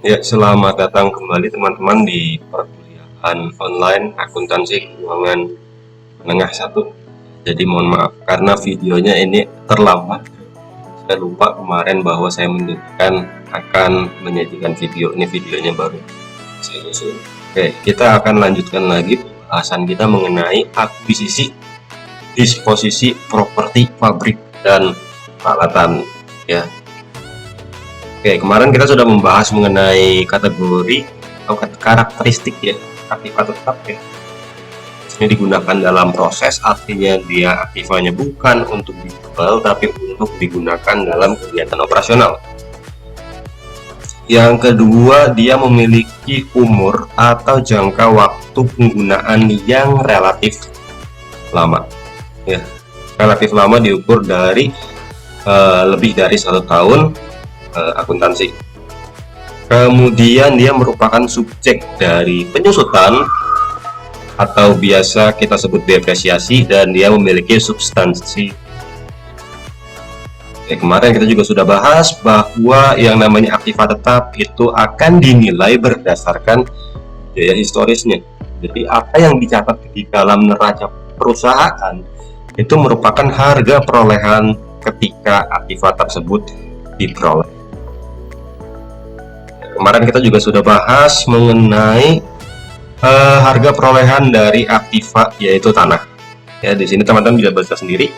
Ya, selamat datang kembali teman-teman di perkuliahan online akuntansi keuangan menengah 1. Jadi mohon maaf karena videonya ini terlambat. Saya lupa kemarin bahwa saya akan menyajikan video ini, videonya baru saya susun. Oke, kita akan lanjutkan lagi pembahasan kita mengenai akuisisi, disposisi properti pabrik dan peralatan ya. Oke, kemarin kita sudah membahas mengenai kategori atau karakteristik ya, aktiva tetap ya. Ini digunakan dalam proses, artinya dia aktivanya bukan untuk dijual tapi untuk digunakan dalam kegiatan operasional. Yang kedua, dia memiliki umur atau jangka waktu penggunaan yang relatif lama ya. Relatif lama diukur dari lebih dari 1 tahun akuntansi. Kemudian dia merupakan subjek dari penyusutan atau biasa kita sebut depresiasi, dan dia memiliki substansi. Kemarin kita juga sudah bahas bahwa yang namanya aktiva tetap itu akan dinilai berdasarkan biaya historisnya. Jadi apa yang dicatat di dalam neraca perusahaan itu merupakan harga perolehan ketika aktiva tersebut diperoleh. Kemarin kita juga sudah bahas mengenai harga perolehan dari aktiva, yaitu tanah. Ya, di sini teman-teman bisa baca sendiri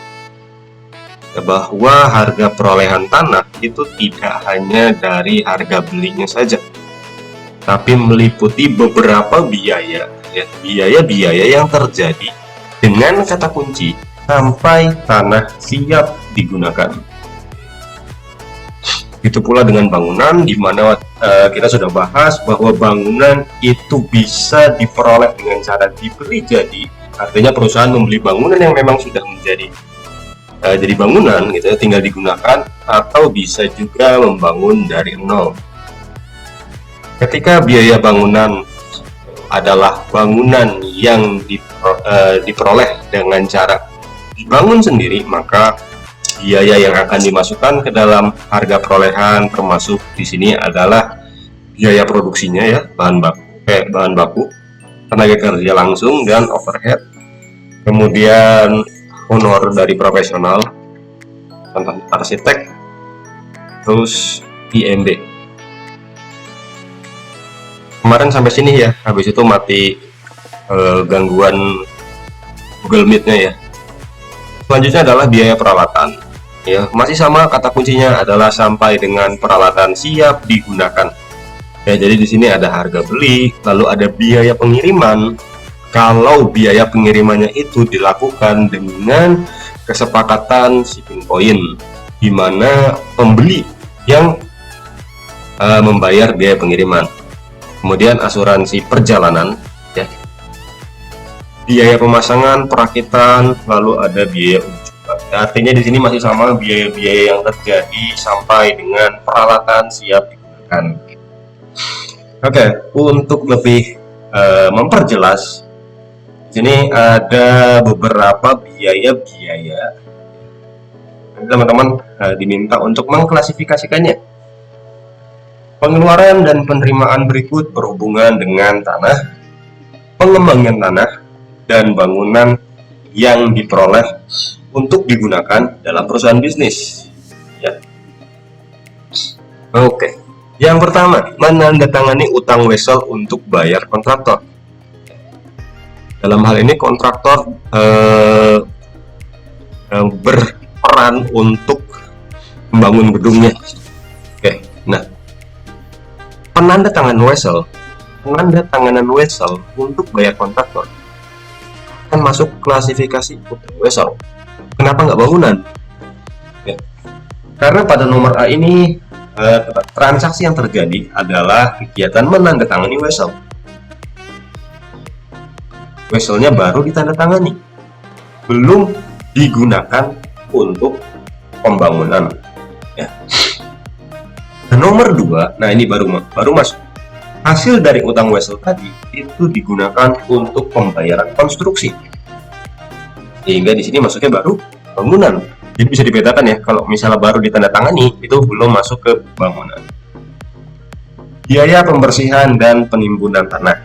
ya, bahwa harga perolehan tanah itu tidak hanya dari harga belinya saja, tapi meliputi beberapa biaya ya, biaya-biaya yang terjadi dengan kata kunci sampai tanah siap digunakan. Itu pula dengan bangunan, di mana kita sudah bahas bahwa bangunan itu bisa diperoleh dengan cara dibeli jadi, artinya perusahaan membeli bangunan yang memang sudah menjadi jadi bangunan gitu ya, tinggal digunakan, atau bisa juga membangun dari nol. Ketika biaya bangunan adalah bangunan yang diperoleh dengan cara dibangun sendiri, maka biaya yang akan dimasukkan ke dalam harga perolehan termasuk di sini adalah biaya produksinya ya, bahan baku, tenaga kerja langsung dan overhead, kemudian honor dari profesional, contoh arsitek, terus IMB. Kemarin sampai sini ya, habis itu mati gangguan Google Meet-nya ya. Selanjutnya adalah biaya peralatan. Ya, masih sama, kata kuncinya adalah sampai dengan peralatan siap digunakan. Ya, jadi di sini ada harga beli, lalu ada biaya pengiriman. Kalau biaya pengirimannya itu dilakukan dengan kesepakatan shipping point, di mana pembeli yang membayar biaya pengiriman. Kemudian asuransi perjalanan, ya, biaya pemasangan, perakitan, lalu ada biaya uji. Artinya di sini masih sama, biaya-biaya yang terjadi sampai dengan peralatan siap digunakan. Oke, untuk lebih memperjelas, di sini ada beberapa biaya-biaya. Teman-teman diminta untuk mengklasifikasikannya. Pengeluaran dan penerimaan berikut berhubungan dengan tanah, pengembangan tanah, dan bangunan yang diperoleh untuk digunakan dalam perusahaan bisnis ya. Oke, yang pertama, menandatangani utang wesel untuk bayar kontraktor. Dalam hal ini kontraktor berperan untuk membangun gedungnya. Oke, nah, penandatanganan wesel untuk bayar kontraktor kan masuk klasifikasi utang wesel. Kenapa nggak bangunan? Ya. Karena pada nomor A ini transaksi yang terjadi adalah kegiatan menandatangani wesel. Weselnya baru ditandatangani, belum digunakan untuk pembangunan. Ya. Nah, nomor 2, nah ini baru masuk. Hasil dari utang wesel tadi itu digunakan untuk pembayaran konstruksi. Sehingga di sini masuknya baru bangunan. Jadi bisa dibedakan ya, kalau misalnya baru ditandatangani itu belum masuk ke bangunan. biaya pembersihan dan penimbunan tanah.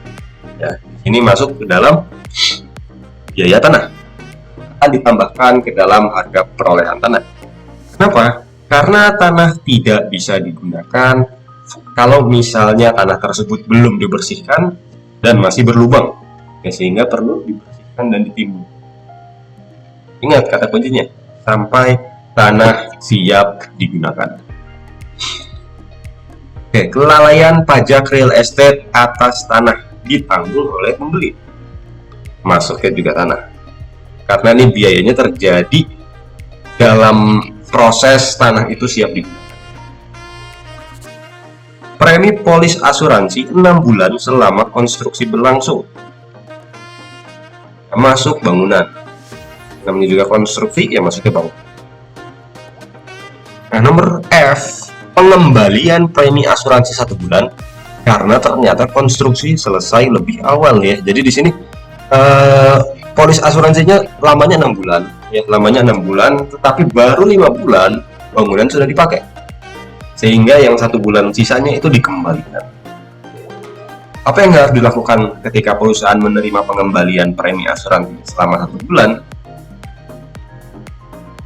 Ya, ini masuk ke dalam biaya tanah. Akan ditambahkan ke dalam harga perolehan tanah. Kenapa? Karena tanah tidak bisa digunakan kalau misalnya tanah tersebut belum dibersihkan dan masih berlubang, ya, sehingga perlu dibersihkan dan ditimbun. Ingat kata kuncinya, sampai tanah siap digunakan. Oke, kelalaian pajak real estate atas tanah ditanggung oleh pembeli. Masuknya juga tanah. Karena ini biayanya terjadi dalam proses tanah itu siap digunakan. Premi polis asuransi 6 bulan selama konstruksi berlangsung. Masuk bangunan. Namanya juga konstruksi, ya masuknya bangunan. Nah, nomor F, pengembalian premi asuransi 1 bulan karena ternyata konstruksi selesai lebih awal ya. Jadi di sini polis asuransinya lamanya 6 bulan ya, lamanya 6 bulan, tetapi baru 5 bulan bangunan sudah dipakai, sehingga yang 1 bulan sisanya itu dikembalikan. Apa yang harus dilakukan ketika perusahaan menerima pengembalian premi asuransi selama 1 bulan?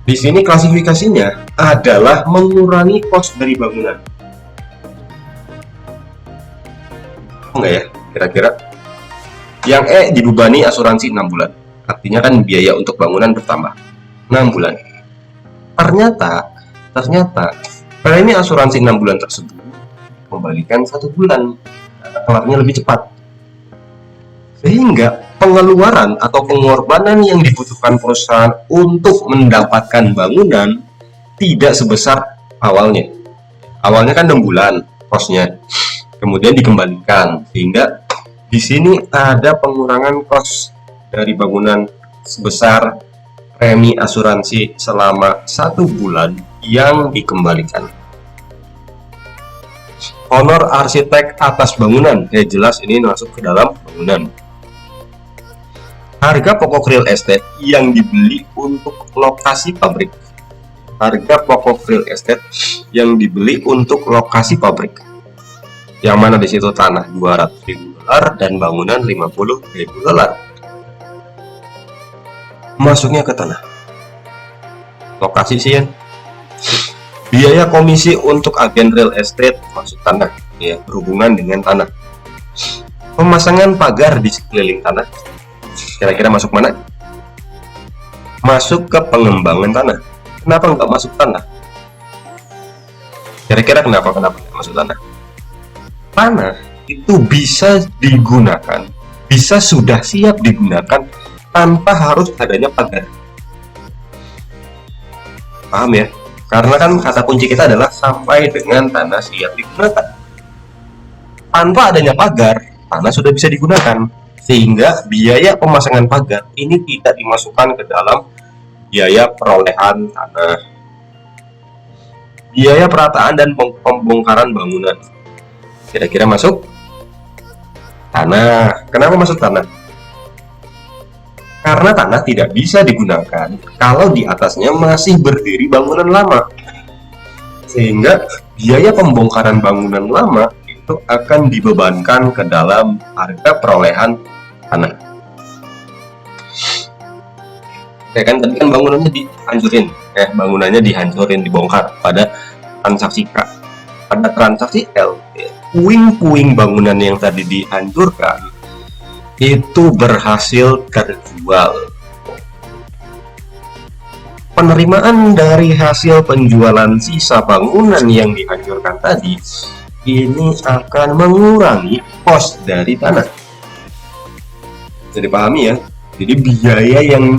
Di sini klasifikasinya adalah mengurangi kos dari bangunan. Enggak ya, kira-kira? Yang E, dibebani asuransi 6 bulan. Artinya kan biaya untuk bangunan bertambah 6 bulan. Ternyata premi asuransi 6 bulan tersebut kembalikan 1 bulan, kelarnya lebih cepat, sehingga pengeluaran atau pengorbanan yang dibutuhkan perusahaan untuk mendapatkan bangunan tidak sebesar awalnya. Awalnya kan 6 bulan kosnya, kemudian dikembalikan, sehingga di sini ada pengurangan kos dari bangunan sebesar premi asuransi selama 1 bulan yang dikembalikan. Honor arsitek atas bangunan, ya jelas ini masuk ke dalam bangunan. Harga pokok real estate yang dibeli untuk lokasi pabrik. Harga pokok real estate yang dibeli untuk lokasi pabrik. Yang mana di situ tanah $200.000 dan bangunan $50.000. Masuknya ke tanah. Lokasi sih ya. Biaya komisi untuk agen real estate masuk tanah, ya, berhubungan dengan tanah. Pemasangan pagar di sekeliling tanah. Kira-kira masuk mana? Masuk ke pengembangan tanah. Kenapa nggak masuk tanah? Kira-kira kenapa nggak masuk tanah? Tanah itu bisa digunakan, bisa sudah siap digunakan tanpa harus adanya pagar. Paham ya? Karena kan kata kunci kita adalah sampai dengan tanah siap digunakan. Tanpa adanya pagar, tanah sudah bisa digunakan. Sehingga biaya pemasangan pagar ini tidak dimasukkan ke dalam biaya perolehan tanah. Biaya perataan dan pembongkaran bangunan. Kira-kira masuk tanah. Kenapa masuk tanah? Karena tanah tidak bisa digunakan kalau di atasnya masih berdiri bangunan lama. Sehingga biaya pembongkaran bangunan lama itu akan dibebankan ke dalam harga perolehan tanah. Ya kan, tadi kan bangunannya dihancurin, bangunannya dihancurin, dibongkar pada transaksi K. Pada transaksi L, puing-puing bangunan yang tadi dihancurkan itu berhasil terjual. Penerimaan dari hasil penjualan sisa bangunan yang dihancurkan tadi ini akan mengurangi kos dari tanah. Bisa dipahami ya. Jadi biaya yang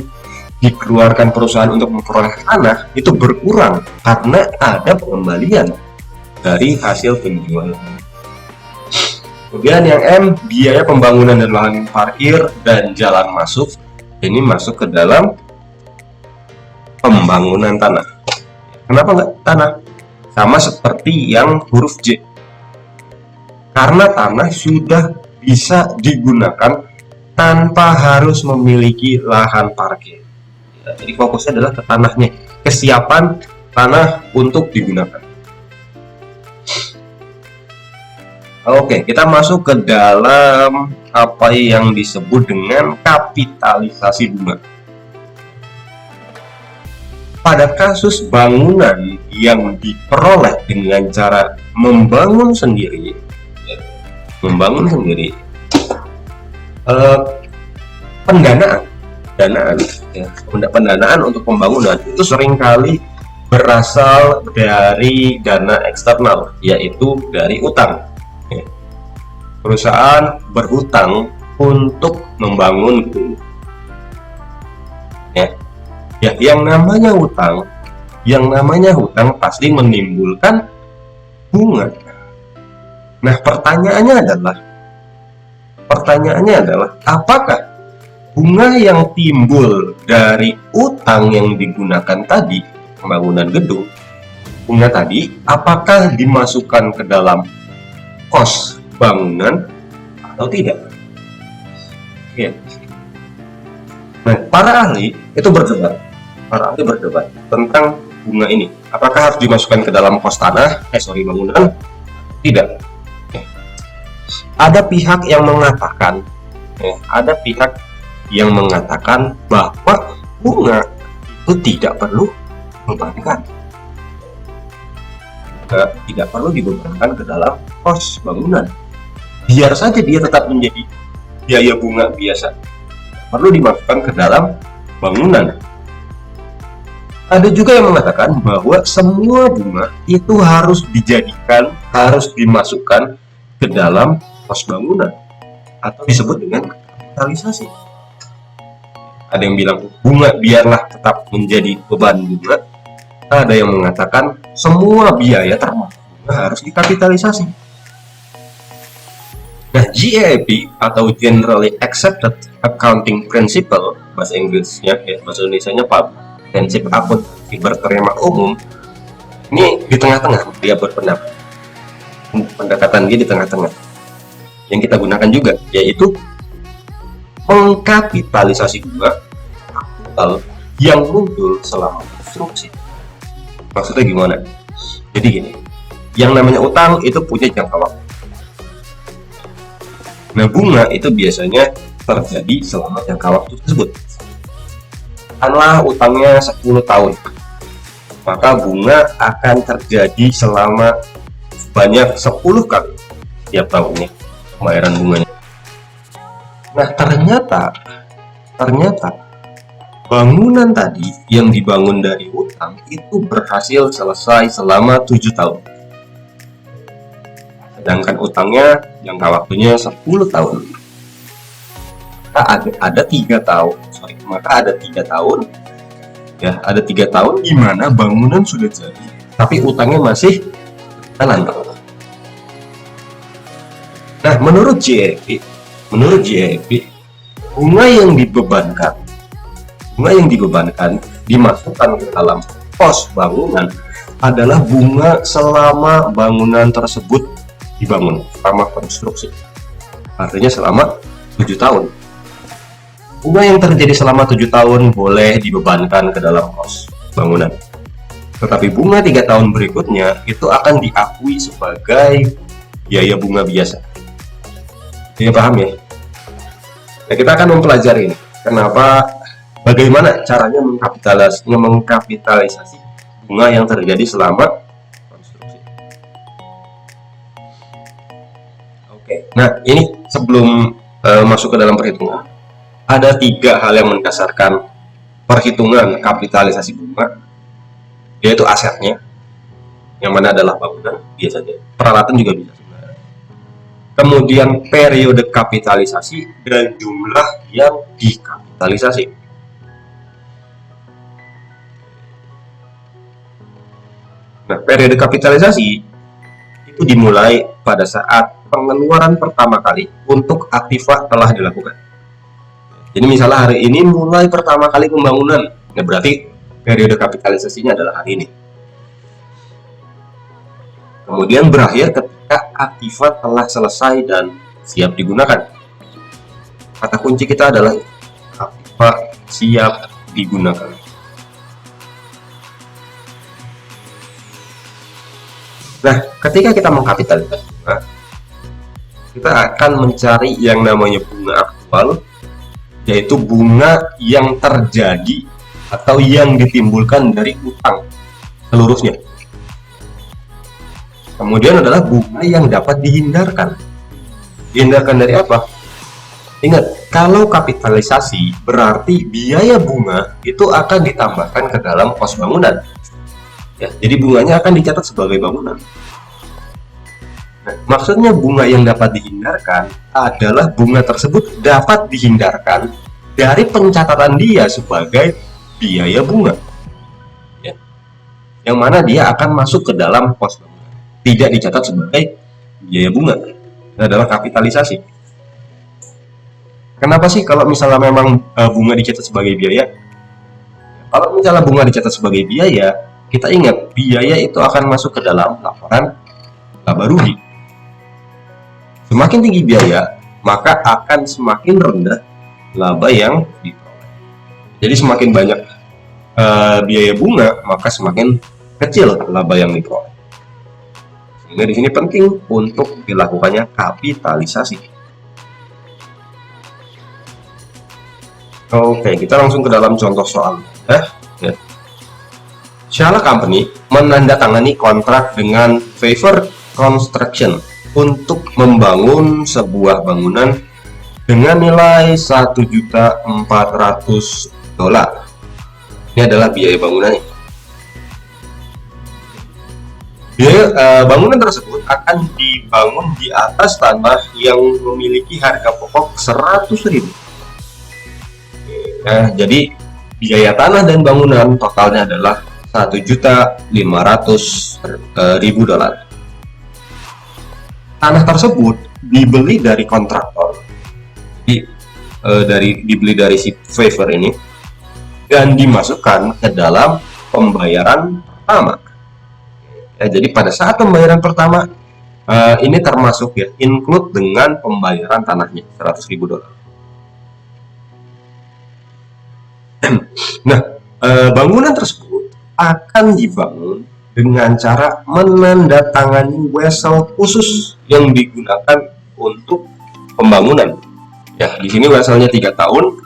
dikeluarkan perusahaan untuk memperoleh tanah itu berkurang karena ada pengembalian dari hasil penjualan. Kemudian yang M, biaya pembangunan dan lahan parkir dan jalan masuk. Ini masuk ke dalam pembangunan tanah. Kenapa nggak tanah? Sama seperti yang huruf J. Karena tanah sudah bisa digunakan tanpa harus memiliki lahan parkir. Ya, jadi fokusnya adalah ke tanahnya, kesiapan tanah untuk digunakan. Oke, kita masuk ke dalam apa yang disebut dengan kapitalisasi bunga. Pada kasus bangunan yang diperoleh dengan cara membangun sendiri, pendanaan, pendanaan untuk pembangunan itu seringkali berasal dari dana eksternal, yaitu dari utang. Perusahaan berutang untuk membangun gedung. Yang namanya hutang pasti menimbulkan bunga. Nah, pertanyaannya adalah apakah bunga yang timbul dari utang yang digunakan tadi pembangunan gedung, bunga tadi apakah dimasukkan ke dalam kos bangunan atau tidak? Ya. Nah, para ahli berdebat tentang bunga ini. Apakah harus dimasukkan ke dalam kos bangunan? Tidak. Ada pihak yang mengatakan bahwa bunga itu tidak perlu dibebankan. Tidak perlu dibebankan ke dalam kos bangunan. Biar saja dia tetap menjadi biaya bunga biasa. Perlu dimasukkan ke dalam bangunan. Ada juga yang mengatakan bahwa semua bunga itu harus dimasukkan ke dalam kos bangunan atau disebut dengan kapitalisasi. Ada yang bilang bunga biarlah tetap menjadi beban bunga. Ada yang mengatakan semua biaya termasuk bunga harus dikapitalisasi. Nah, GAAP atau Generally Accepted Accounting Principle, bahasa Inggrisnya, bahasa Indonesianya prinsip akuntansi berterima umum, ini di tengah-tengah dia berpendapat. Pendekatan dia di tengah-tengah. Yang kita gunakan juga yaitu mengkapitalisasi bunga kapital yang muncul selama konstruksi. Maksudnya gimana? Jadi gini, yang namanya utang itu punya jangka waktu. Nah, bunga itu biasanya terjadi selama jangka waktu tersebut. Katakanlah utangnya 10 tahun, maka bunga akan terjadi selama sebanyak 10 kali tiap tahunnya pembayaran bunganya. Nah, ternyata bangunan tadi yang dibangun dari utang itu berhasil selesai selama 7 tahun. Sedangkan utangnya jangka waktunya 10 tahun. Maka ada 3 tahun. Ya, ada 3 tahun di mana bangunan sudah jadi, tapi utangnya masih jalan. Nah, menurut GAP, bunga yang dibebankan dimasukkan ke dalam kos bangunan adalah bunga selama bangunan tersebut dibangun, selama konstruksi. Artinya selama 7 tahun. Bunga yang terjadi selama 7 tahun boleh dibebankan ke dalam kos bangunan. Tetapi bunga 3 tahun berikutnya itu akan diakui sebagai biaya bunga biasa. Ini paham ya? Nah, kita akan mempelajari ini. Bagaimana caranya mengkapitalisasi bunga yang terjadi selama konstruksi. Oke. Nah, ini sebelum masuk ke dalam perhitungan, ada 3 hal yang mendasarkan perhitungan kapitalisasi bunga, yaitu asetnya, yang mana adalah bangunan biasanya, peralatan juga bisa sebenarnya. Kemudian periode kapitalisasi dan jumlah yang dikapitalisasi. Nah, periode kapitalisasi itu dimulai pada saat pengeluaran pertama kali untuk aktiva telah dilakukan. Jadi misalnya hari ini mulai pertama kali pembangunan, nah berarti periode kapitalisasinya adalah hari ini. Kemudian berakhir ketika aktiva telah selesai dan siap digunakan. Kata kunci kita adalah aktiva siap digunakan. Nah, ketika kita mengkapitalisasi, kita akan mencari yang namanya bunga aktual, yaitu bunga yang terjadi atau yang ditimbulkan dari utang seluruhnya. Kemudian adalah bunga yang dapat dihindarkan. Dihindarkan dari apa? Ingat, kalau kapitalisasi berarti biaya bunga itu akan ditambahkan ke dalam kos bangunan. Ya, jadi bunganya akan dicatat sebagai bangunan. Nah, maksudnya bunga yang dapat dihindarkan adalah bunga tersebut dapat dihindarkan dari pencatatan dia sebagai biaya bunga. Ya. Yang mana dia akan masuk ke dalam kos bangunan. Tidak dicatat sebagai biaya bunga. Itu adalah kapitalisasi. Kenapa sih kalau misalnya memang bunga dicatat sebagai biaya? Kalau misalnya bunga dicatat sebagai biaya, kita ingat biaya itu akan masuk ke dalam laporan laba rugi. Semakin tinggi biaya, maka akan semakin rendah laba yang diperoleh. Jadi semakin banyak biaya bunga, maka semakin kecil laba yang diperoleh. Sehingga di sini penting untuk dilakukannya kapitalisasi. Oke, kita langsung ke dalam contoh soal. Ya. Shala Company menandatangani kontrak dengan Favor Construction untuk membangun sebuah bangunan dengan nilai $1.400.000. Ini adalah biaya bangunannya. Biaya bangunan tersebut akan dibangun di atas tanah yang memiliki harga pokok 100.000. Nah, jadi biaya tanah dan bangunan totalnya adalah $1.500.000. Tanah tersebut dibeli dari kontraktor, jadi dibeli dari si Favor ini dan dimasukkan ke dalam pembayaran pertama. Ya, jadi pada saat pembayaran pertama ini termasuk ya, include dengan pembayaran tanahnya $100.000. Nah, bangunan tersebut akan dibangun dengan cara menandatangani wesel khusus yang digunakan untuk pembangunan. Ya, di sini weselnya 3 tahun,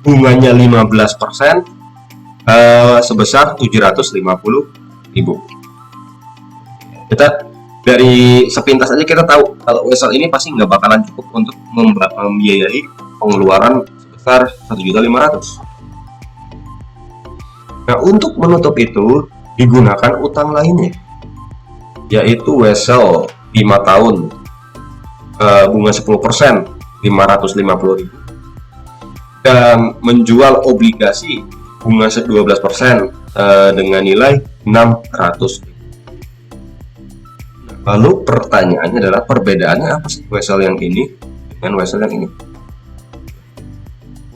bunganya 15%, sebesar 750.000. Kita dari sepintas aja kita tahu kalau wesel ini pasti nggak bakalan cukup untuk membiayai pengeluaran sebesar 1.500.000. Nah, untuk menutup itu digunakan utang lainnya, yaitu wesel 5 tahun, bunga 10%, 550.000, dan menjual obligasi bunga 12% dengan nilai 600.000. Lalu pertanyaannya adalah perbedaannya apa sih wesel yang ini dengan wesel yang ini?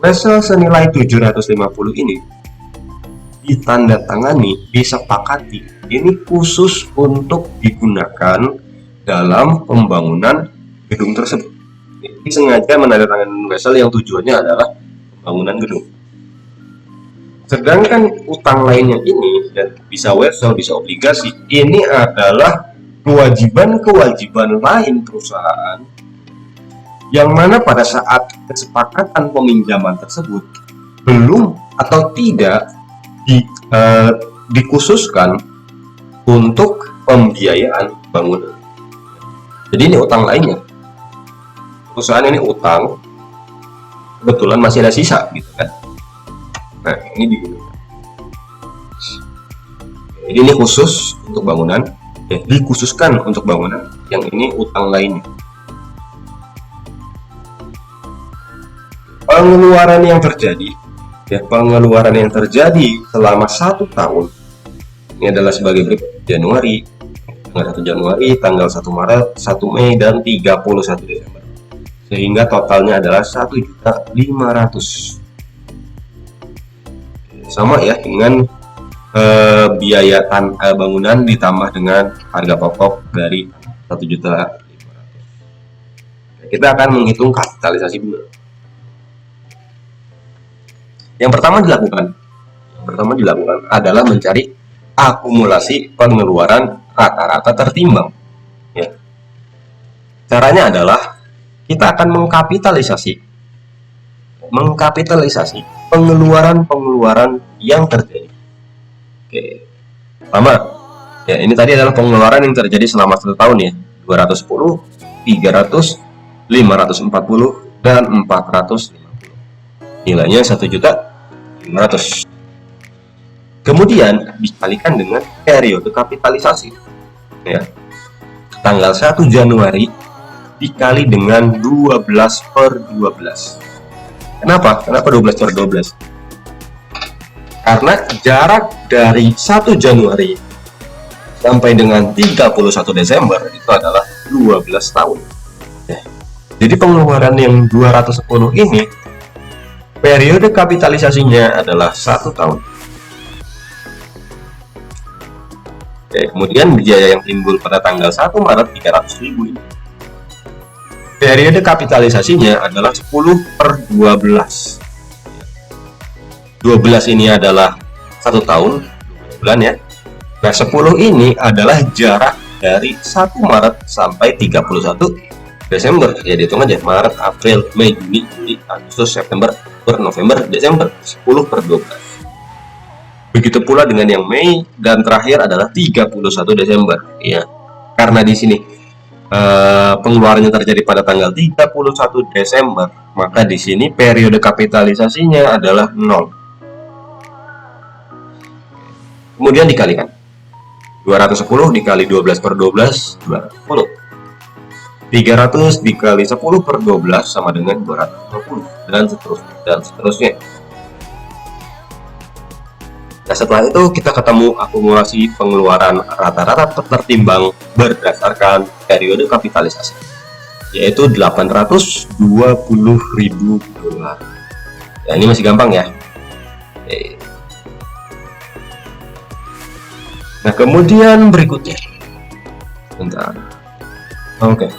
Wesel senilai 750 ini ditandatangani, disepakati, ini khusus untuk digunakan dalam pembangunan gedung tersebut. Jadi sengaja menandatangani wesel yang tujuannya adalah pembangunan gedung. Sedangkan utang lainnya ini, dan bisa wesel, bisa obligasi, ini adalah kewajiban-kewajiban lain perusahaan yang mana pada saat kesepakatan peminjaman tersebut belum atau tidak dikhususkan untuk pembiayaan bangunan. Jadi ini utang lainnya. Perusahaan ini utang, kebetulan masih ada sisa gitu kan. Nah, ini digunakan. Jadi ini khusus untuk bangunan, ya, dikhususkan untuk bangunan. Yang ini utang lainnya. Pengeluaran yang terjadi, ya, pengeluaran yang terjadi selama 1 tahun ini adalah sebagai berikut: Januari, tanggal 1 Januari, tanggal 1 Maret, 1 Mei, dan 31 Desember, sehingga totalnya adalah 1.500.000. Sama ya dengan biaya bangunan ditambah dengan harga pokok dari 1.500.000. Kita akan menghitung kapitalisasi bunga. Yang pertama dilakukan adalah mencari akumulasi pengeluaran rata-rata tertimbang. Ya. Caranya adalah kita akan mengkapitalisasi pengeluaran-pengeluaran yang terjadi. Oke. Pertama, ya ini tadi adalah pengeluaran yang terjadi selama 1 tahun ya. 210, 300, 540 dan 450. Nilainya 1.500.000. Kemudian dikalikan dengan periode kapitalisasi. Ya. Tanggal 1 Januari dikali dengan 12/12. Kenapa? Kenapa 12/12? Karena jarak dari 1 Januari sampai dengan 31 Desember itu adalah 12 tahun. Ya. Jadi pengeluaran yang 210 ini periode kapitalisasinya adalah 1 tahun. Oke, kemudian biaya yang timbul pada tanggal 1 Maret 300.000 ini. Periode kapitalisasinya adalah 10/12. 12 ini adalah 1 tahun, 12 bulan ya. Nah, 10 ini adalah jarak dari 1 Maret sampai 31 Desember. Ya, dihitung aja. Maret, April, Mei, Juni, Juli, Agustus, September, November, Desember. 10/12. Begitu pula dengan yang Mei, dan terakhir adalah 31 Desember. Ya, karena di sini pengeluarannya terjadi pada tanggal 31 Desember, maka di sini periode kapitalisasinya adalah 0. Kemudian dikalikan. 210 dikali 12/12, 210. 300 dikali 10/12 sama dengan 250, dan seterusnya. Nah, setelah itu kita ketemu akumulasi pengeluaran rata-rata tertimbang berdasarkan periode kapitalisasi, yaitu 820.000 dolar. Ya, ini masih gampang ya. Nah, kemudian berikutnya, bentar. Oke.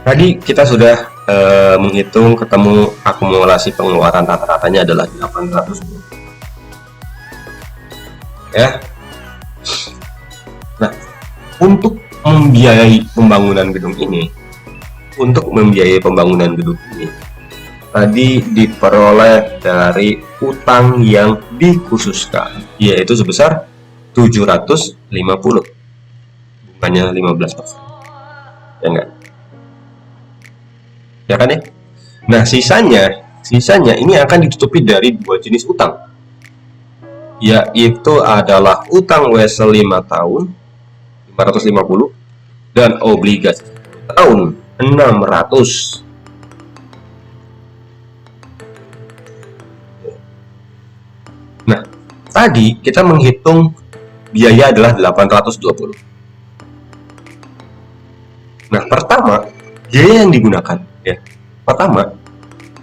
Tadi kita sudah menghitung, ketemu akumulasi pengeluaran rata-ratanya adalah 820. Ya. Nah, untuk membiayai pembangunan gedung ini, tadi diperoleh dari utang yang dikhususkan, yaitu sebesar 750, bukannya 15%. Ya enggak? Ya kan ya? Nah, sisanya ini akan ditutupi dari 2 jenis utang, yaitu adalah utang wesel 5 tahun 550 dan obligasi tahun 600. Nah, tadi kita menghitung biaya adalah 820. Nah, pertama biaya yang digunakan ya. Pertama,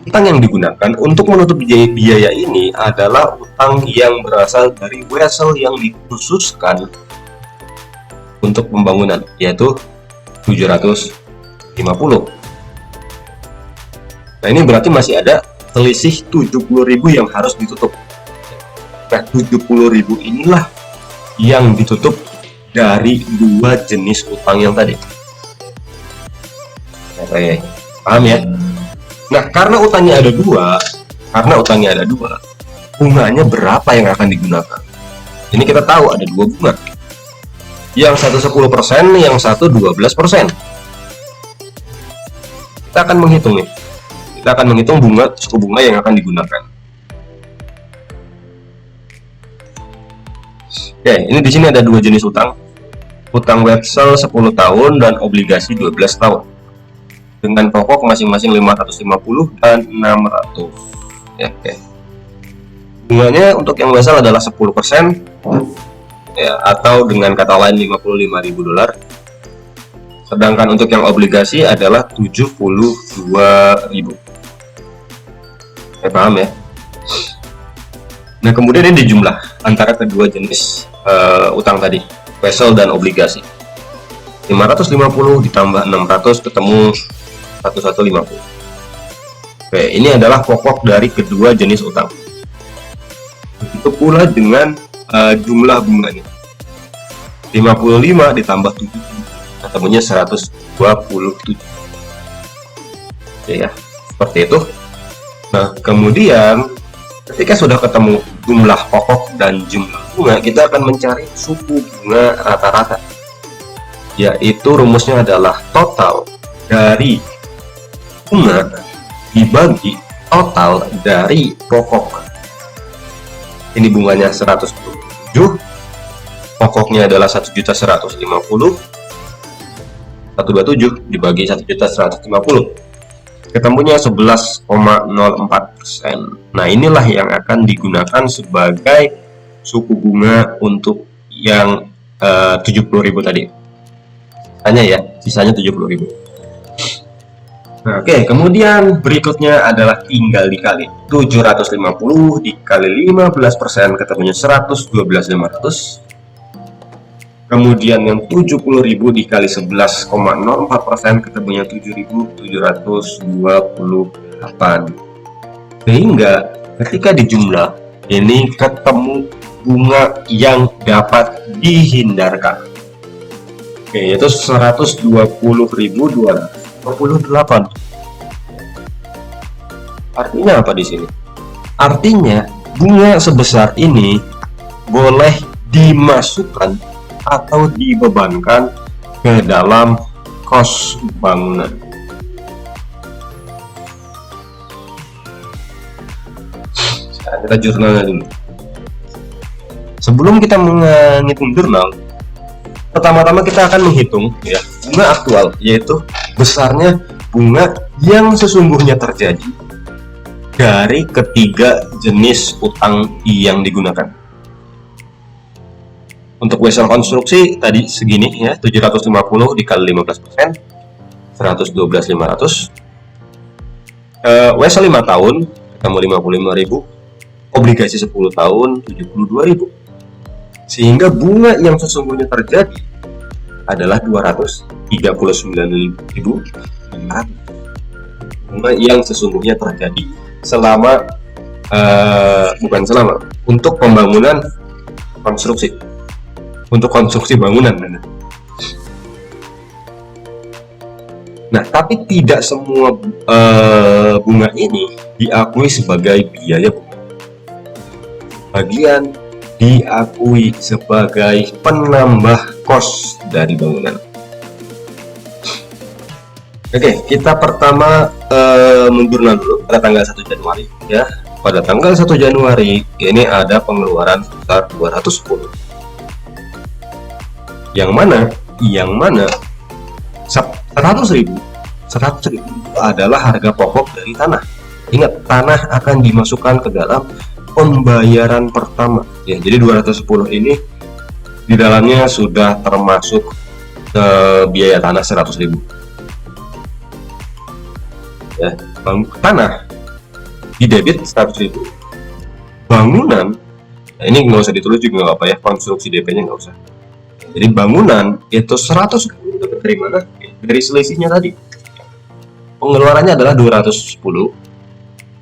utang yang digunakan untuk menutup biaya ini adalah utang yang berasal dari wesel yang dikhususkan untuk pembangunan, yaitu 750. Nah, ini berarti masih ada selisih 70.000 yang harus ditutup. Nah, 70.000 inilah yang ditutup dari 2 jenis utang yang tadi. Oke, paham ya? Nah, karena utangnya ada dua, bunganya berapa yang akan digunakan? Ini kita tahu ada 2 bunga. Yang satu 10%, yang satu 12%. Kita akan menghitung nih. Kita akan menghitung suku bunga yang akan digunakan. Oke, ini di sini ada 2 jenis utang. Utang wesel 10 tahun dan obligasi 12 tahun. Dengan pokok masing-masing 550 dan 600. Ya, oke. Bunganya untuk yang wesel adalah 10%, ya, atau dengan kata lain 55.000 dolar. Sedangkan untuk yang obligasi adalah 72.000. Paham ya? Nah, kemudian ini dijumlah antara kedua jenis utang tadi, wesel dan obligasi. 550 ditambah 600 ketemu 1150. Oke, ini adalah pokok dari kedua jenis utang. Begitu pula dengan jumlah bunganya. 55 ditambah 70 ketemunya 100. Ya, seperti itu. Nah, kemudian ketika sudah ketemu jumlah pokok dan jumlah bunga, kita akan mencari suku bunga rata-rata, yaitu rumusnya adalah total dari bunga dibagi total dari pokok. Ini bunganya 127, pokoknya adalah 1.150, 127 dibagi 1.150, ketemunya 11,04%. Nah, inilah yang akan digunakan sebagai suku bunga untuk yang 70.000 tadi. Sisanya 70.000. Nah, oke, kemudian berikutnya adalah tinggal dikali. 750 dikali 15%, ketemunya 112.500. Kemudian yang 70.000 dikali 11,04%, ketemunya 7.728. Sehingga ketika dijumlah, ini ketemu bunga yang dapat dihindarkan, yaitu 120.228. Artinya apa di sini? Artinya bunga sebesar ini boleh dimasukkan atau dibebankan ke dalam kos bangunan. Sekarang kita jurnalnya dulu. Sebelum kita menghitung jurnal, pertama-tama kita akan menghitung bunga aktual, yaitu besarnya bunga yang sesungguhnya terjadi dari ketiga jenis utang yang digunakan. Untuk wesel konstruksi tadi segini 750 dikali 15%, 112.500. Wesel 5 tahun ketemu 55.000, obligasi 10 tahun 72.000. Sehingga bunga yang sesungguhnya terjadi adalah 239.500. Bunga yang sesungguhnya terjadi untuk pembangunan konstruksi, untuk konstruksi bangunan. Nah, tapi tidak semua bunga ini diakui sebagai biaya bunga. Bagian diakui sebagai penambah kos dari bangunan. Oke, kita pertama menjurnal dulu pada tanggal 1 Januari ya. Pada tanggal 1 Januari ini ada pengeluaran sebesar 210. Yang mana 100.000 adalah harga pokok dari tanah. Ingat, tanah akan dimasukkan ke dalam pembayaran pertama ya. Jadi 210 ini di dalamnya sudah termasuk biaya tanah 100.000 ya. Tanah di debit 100.000, bangunan ini nggak usah ditulis juga nggak apa ya, konstruksi DP nya nggak usah. Jadi bangunan itu 110 dapat dari mana? Dari selisihnya tadi. Pengeluarannya adalah 210,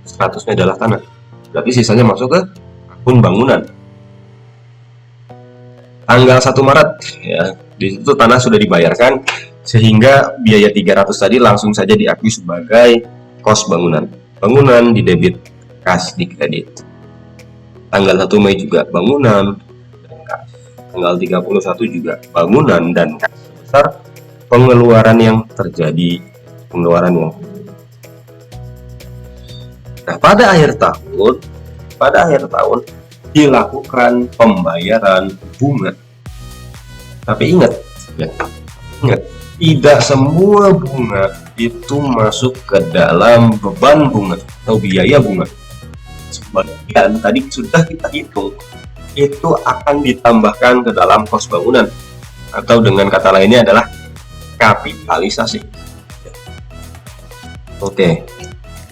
100-nya adalah tanah, berarti sisanya masuk ke akun bangunan. Tanggal 1 Maret ya, di situ tanah sudah dibayarkan, sehingga biaya 300 tadi langsung saja diakui sebagai kos bangunan. Bangunan di debit, kas di kredit. Tanggal 1 Mei juga bangunan dan kas. Tanggal 31 juga bangunan dan kas sebesar pengeluaran yang terjadi. Nah, pada akhir tahun dilakukan pembayaran bunga. Tapi ingat, tidak semua bunga itu masuk ke dalam beban bunga atau biaya bunga. Sebagian tadi sudah kita hitung, itu akan ditambahkan ke dalam kos bangunan, atau dengan kata lainnya adalah kapitalisasi. Oke.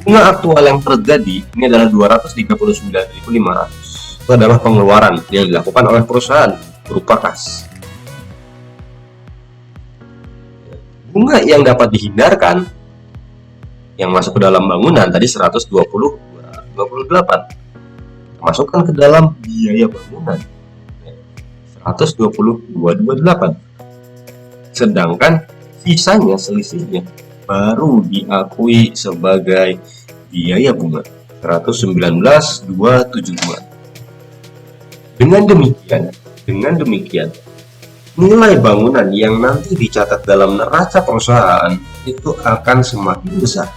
Bunga aktual yang terjadi ini adalah 239.500. Itu adalah pengeluaran yang dilakukan oleh perusahaan berupa kas. Bunga yang dapat dihindarkan yang masuk ke dalam bangunan tadi 128, masukkan ke dalam biaya bangunan 120.228. Sedangkan Sisanya selisihnya baru diakui sebagai biaya bunga 119.272. Dengan demikian, nilai bangunan yang nanti dicatat dalam neraca perusahaan itu akan semakin besar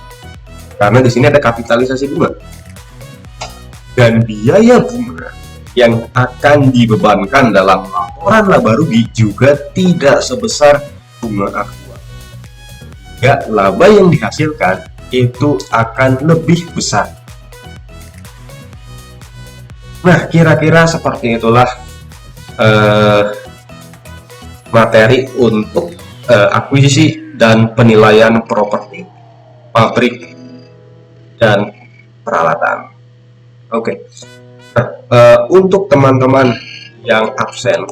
karena di sini ada kapitalisasi bunga, dan biaya bunga yang akan dibebankan dalam laporan laba rugi juga tidak sebesar bunga aktual. Ya, laba yang dihasilkan itu akan lebih besar. Nah, kira-kira seperti itulah materi untuk akuisisi dan penilaian properti, pabrik, dan peralatan. Oke. Nah, untuk teman-teman yang absen,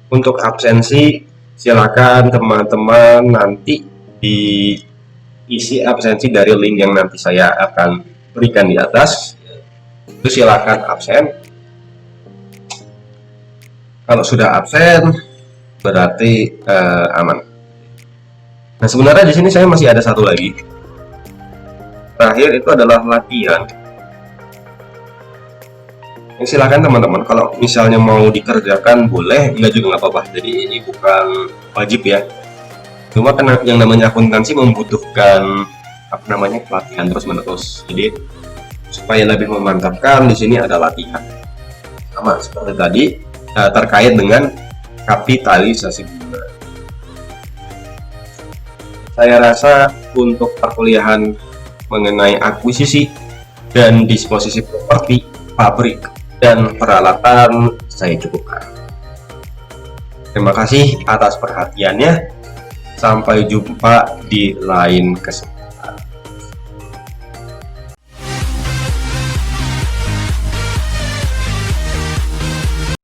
untuk absensi silakan teman-teman nanti diisi absensi dari link yang nanti saya akan berikan di atas. Itu silakan absen. Kalau sudah absen berarti aman. Nah, sebenarnya di sini saya masih ada satu lagi. Terakhir itu adalah latihan. Silakan teman-teman, kalau misalnya mau dikerjakan boleh, enggak juga nggak apa-apa. Jadi ini bukan wajib ya. Cuma karena yang namanya akuntansi membutuhkan pelatihan terus-menerus. Jadi supaya lebih memantapkan, di sini ada latihan. Sama seperti tadi terkait dengan kapitalisasi bunga. Saya rasa untuk perkuliahan mengenai akuisisi dan disposisi properti, pabrik, dan peralatan saya cukupkan. Terima kasih atas perhatiannya. Sampai jumpa di lain kesempatan.